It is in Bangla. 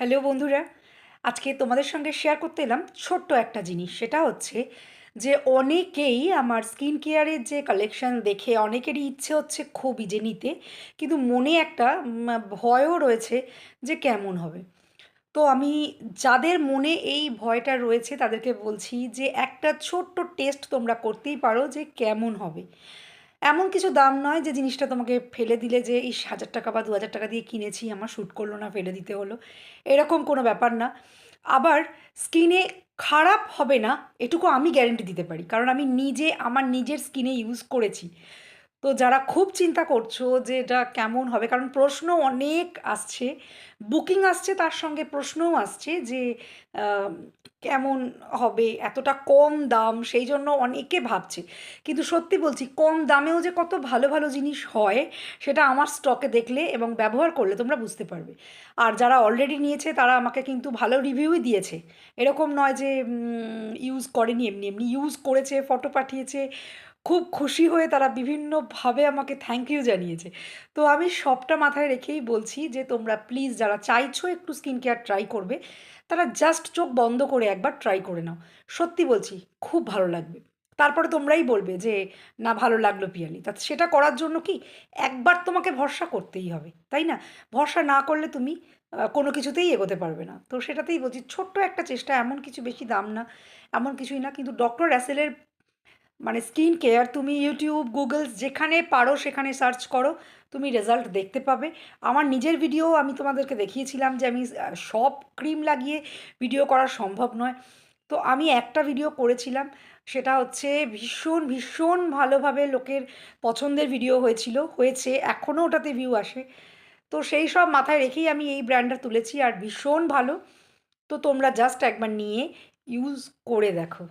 হ্যালো বন্ধুরা, আজকে তোমাদের সঙ্গে শেয়ার করতে এলাম ছোট্ট একটা জিনিস। সেটা হচ্ছে যে অনেকেই আমার স্কিন কেয়ারের যে কালেকশন দেখে অনেকেরই ইচ্ছে হচ্ছে খুবই যে নিতে, কিন্তু মনে একটা ভয়ও রয়েছে যে কেমন হবে। তো আমি যাদের মনে এই ভয়টা রয়েছে তাদেরকে বলছি যে একটা ছোট্ট টেস্ট তোমরা করতেই পারো যে কেমন হবে। এমন কিছু দাম নয় যে জিনিসটা তোমাকে ফেলে দিলে যে ইস ১,০০০ টাকা বা ২,০০০ টাকা দিয়ে কিনেছি, আমার শ্যুট করলো না, ফেলে দিতে হলো। এরকম কোনো ব্যাপার না। আবার স্কিনে খারাপ হবে না এটুকু আমি গ্যারান্টি দিতে পারি। কারণ আমি নিজে আমার নিজের স্কিনে ইউজ করেছি। তো যারা খুব চিন্তা করছো যে এটা কেমন হবে, কারণ প্রশ্ন অনেক আসছে, বুকিং আসছে, তার সঙ্গে প্রশ্নও আসছে যে আম, কেমন হবে, এতটা কম দাম, সেই জন্য অনেকে ভাবছে। কিন্তু সত্যি বলছি, কম দামেও যে কত ভালো ভালো জিনিস হয় সেটা আমার স্টকে দেখলে এবং ব্যবহার করলে তোমরা বুঝতে পারবে। আর যারা অলরেডি নিয়েছে তারা আমাকে কিন্তু ভালো রিভিউই দিয়েছে। এরকম নয় যে ইউজ করেনি, এমনি এমনি ইউজ করেছে, ফটো পাঠিয়েছে, খুব খুশি হয়ে তারা বিভিন্নভাবে আমাকে থ্যাংক ইউ জানিয়েছে। তো আমি সবটা মাথায় রেখেই বলছি যে তোমরা প্লিজ যারা চাইছো একটু স্কিন কেয়ার ট্রাই করবে, তারা জাস্ট চোখ বন্ধ করে একবার ট্রাই করে নাও। সত্যি বলছি, খুব ভালো লাগবে। তারপরে তোমরাই বলবে যে না, ভালো লাগলো পিয়ালি। তা সেটা করার জন্য কি একবার তোমাকে ভরসা করতেই হবে, তাই না? ভরসা না করলে তুমি কোনো কিছুতেই এগোতে পারবে না। তো সেটাতেই বলছি, ছোট্ট একটা চেষ্টা, এমন কিছু বেশি দাম না, এমন কিছুই না। কিন্তু ডক্টর অ্যাসেলের মানে স্কিন কেয়ার তুমি ইউটিউব, গুগল যেখানে পারো সেখানে সার্চ করো, তুমি রেজাল্ট দেখতে পাবে। আমার নিজের ভিডিও আমি তোমাদেরকে দেখিয়েছিলাম যে আমি সব ক্রিম লাগিয়ে ভিডিও করা সম্ভব নয়। তো আমি একটা ভিডিও করেছিলাম, সেটা হচ্ছে ভীষণ ভীষণ ভালোভাবে লোকের পছন্দের ভিডিও হয়েছে, এখনও ওটাতে ভিউ আসে। তো সেই সব মাথায় রেখেই আমি এই ব্র্যান্ডটা তুলেছি, আর ভীষণ ভালো। তো তোমরা জাস্ট একবার নিয়ে ইউজ করে দেখো।